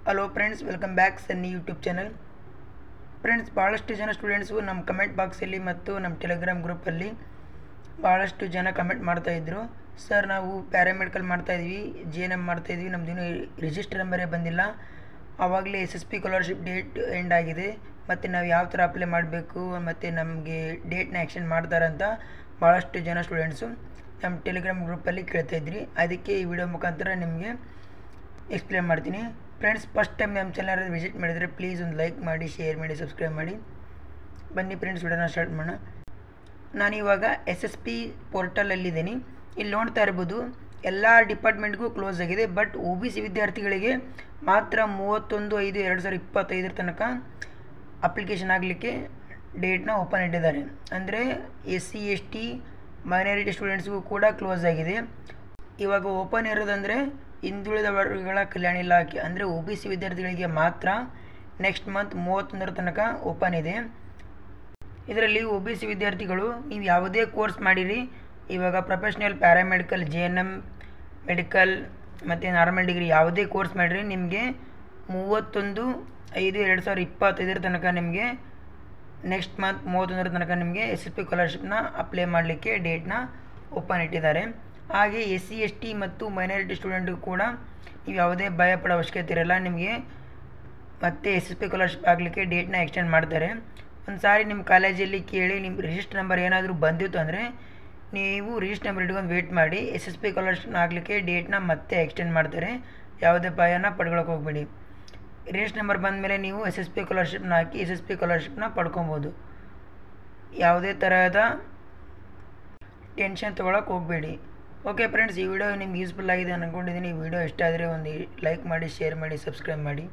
Hello friends, welcome back ಸನ್ನಿ YouTube channel. Friends, ಭಾಳಷ್ಟು ಜನ students ನಮ್ಮ ಕಮೆಂಟ್ ಬಾಕ್ಸಲ್ಲಿ ಮತ್ತು ನಮ್ಮ ಟೆಲಿಗ್ರಾಮ್ ಗ್ರೂಪಲ್ಲಿ ಭಾಳಷ್ಟು ಜನ ಕಮೆಂಟ್ ಮಾಡ್ತಾಯಿದ್ರು. ಸರ್, ನಾವು ಪ್ಯಾರಾಮೆಡಿಕಲ್ ಮಾಡ್ತಾಯಿದ್ವಿ, JNM ಮಾಡ್ತಾಯಿದ್ವಿ, ನಮ್ಮದೇನು ರಿಜಿಸ್ಟರ್ ನಂಬರೇ ಬಂದಿಲ್ಲ, ಆವಾಗಲೇ SSP ಸ್ಕಾಲರ್ಶಿಪ್ ಡೇಟ್ ಎಂಡ್ ಆಗಿದೆ, ಮತ್ತು ನಾವು ಯಾವ ಥರ ಅಪ್ಲೈ ಮಾಡಬೇಕು ಮತ್ತು ನಮಗೆ ಡೇಟ್ನ ಎಕ್ಸ್ಟೆಂಡ್ ಮಾಡ್ತಾರಂತ ಭಾಳಷ್ಟು ಜನ ಸ್ಟೂಡೆಂಟ್ಸು ನಮ್ಮ ಟೆಲಿಗ್ರಾಮ್ ಗ್ರೂಪಲ್ಲಿ ಕೇಳ್ತಾಯಿದ್ರಿ. ಅದಕ್ಕೆ ಈ ವಿಡಿಯೋ ಮುಖಾಂತರ ನಿಮಗೆ ಎಕ್ಸ್ಪ್ಲೇನ್ ಮಾಡ್ತೀನಿ. ಫ್ರೆಂಡ್ಸ್, ಫಸ್ಟ್ ಟೈಮ್ ನಮ್ಮ ಚಾನಲ್ ವಿಸಿಟ್ ಮಾಡಿದರೆ ಪ್ಲೀಸ್ ಒಂದು ಲೈಕ್ ಮಾಡಿ, ಶೇರ್ ಮಾಡಿ, ಸಬ್ಸ್ಕ್ರೈಬ್ ಮಾಡಿ. ಬನ್ನಿ ಫ್ರೆಂಡ್ಸ್, ವಿಡಿಯೋನ ಸ್ಟಾರ್ಟ್ ಮಾಡೋಣ. ನಾನಿವಾಗ SSP ಪೋರ್ಟಲಲ್ಲಿದ್ದೀನಿ. ಇಲ್ಲಿ ನೋಡ್ತಾ ಇರ್ಬೋದು, ಎಲ್ಲ ಡಿಪಾರ್ಟ್ಮೆಂಟ್ಗೂ ಕ್ಲೋಸ್ ಆಗಿದೆ. ಬಟ್ OBC ವಿದ್ಯಾರ್ಥಿಗಳಿಗೆ ಮಾತ್ರ 31/5/2025 ತನಕ ಅಪ್ಲಿಕೇಶನ್ ಆಗಲಿಕ್ಕೆ ಡೇಟ್ನ ಓಪನ್ ಇಟ್ಟಿದ್ದಾರೆ. ಅಂದರೆ SC ST ಮೈನಾರಿಟಿ ಸ್ಟೂಡೆಂಟ್ಸ್ಗೂ ಕೂಡ ಕ್ಲೋಸ್ ಆಗಿದೆ. ಇವಾಗ ಓಪನ್ ಇರೋದಂದರೆ ಹಿಂದುಳಿದ ವರ್ಗಗಳ ಕಲ್ಯಾಣ ಇಲಾಖೆ, ಅಂದರೆ OBC ವಿದ್ಯಾರ್ಥಿಗಳಿಗೆ ಮಾತ್ರ ನೆಕ್ಸ್ಟ್ ಮಂತ್ 31 ತನಕ ಓಪನ್ ಇದೆ. ಇದರಲ್ಲಿ OBC ವಿದ್ಯಾರ್ಥಿಗಳು ನೀವು ಯಾವುದೇ ಕೋರ್ಸ್ ಮಾಡಿರಿ, ಇವಾಗ ಪ್ರೊಫೆಷ್ನಲ್, ಪ್ಯಾರಾಮೆಡಿಕಲ್, JNM, ಮೆಡಿಕಲ್ ಮತ್ತು ನಾರ್ಮಲ್ ಡಿಗ್ರಿ ಯಾವುದೇ ಕೋರ್ಸ್ ಮಾಡಿರಿ, ನಿಮಗೆ 31/5/2025 ತನಕ ನಿಮಗೆ ನೆಕ್ಸ್ಟ್ ಮಂತ್ 31 ತನಕ ನಿಮಗೆ SSP ಸ್ಕಾಲರ್ಶಿಪ್ನ ಅಪ್ಲೈ ಮಾಡಲಿಕ್ಕೆ ಡೇಟ್ನ ಓಪನ್ ಇಟ್ಟಿದ್ದಾರೆ. ಹಾಗೆ SC ST ಮತ್ತು ಮೈನಾರಿಟಿ ಸ್ಟೂಡೆಂಟ್ಗೂ ಕೂಡ ನೀವು ಯಾವುದೇ ಭಯ ಪಡೋ ಅವಶ್ಯಕತೆ ಇರಲ್ಲ. ನಿಮಗೆ ಮತ್ತೆ SSP ಸ್ಕಾಲರ್ಶಿಪ್ ಆಗಲಿಕ್ಕೆ ಡೇಟ್ನ ಎಕ್ಸ್ಟೆಂಡ್ ಮಾಡ್ತಾರೆ. ಒಂದು ಸಾರಿ ನಿಮ್ಮ ಕಾಲೇಜಲ್ಲಿ ಕೇಳಿ ನಿಮ್ಮ ರಿಜಿಸ್ಟರ್ ನಂಬರ್ ಏನಾದರೂ ಬಂದಿತ್ತು ಅಂದರೆ ನೀವು ರಿಜಿಸ್ಟರ್ ನಂಬರ್ ಇಟ್ಕೊಂಡು ವೇಟ್ ಮಾಡಿ. SSP ಸ್ಕಾಲರ್ಶಿಪ್ ಆಗಲಿಕ್ಕೆ ಡೇಟ್ನ ಮತ್ತೆ ಎಕ್ಸ್ಟೆಂಡ್ ಮಾಡ್ತಾರೆ. ಯಾವುದೇ ಭಯನ ಪಡ್ಕೊಳಕ್ಕೆ ಹೋಗಬೇಡಿ. ರಿಜಿಸ್ಟರ್ ನಂಬರ್ ಬಂದ ಮೇಲೆ ನೀವು SSP ಸ್ಕಾಲರ್ಶಿಪ್ನ ಹಾಕಿ SSP ಸ್ಕಾಲರ್ಶಿಪ್ನ ಪಡ್ಕೊಬೋದು. ಯಾವುದೇ ಥರದ ಟೆನ್ಷನ್ ತೊಗೊಳಕ್ಕೆ ಹೋಗಬೇಡಿ. ಓಕೆ ಫ್ರೆಂಡ್ಸ್, ಈ ವಿಡಿಯೋ ನಿಮ್ಗೆ ಯೂಸ್ಫುಲ್ ಆಗಿದೆ ಅಂದ್ಕೊಂಡಿದ್ದೀನಿ. ಈ ವಿಡಿಯೋ ಇಷ್ಟ ಆದರೆ ಒಂದು ಲೈಕ್ ಮಾಡಿ, ಶೇರ್ ಮಾಡಿ, ಸಬ್ಸ್ಕ್ರೈಬ್ ಮಾಡಿ.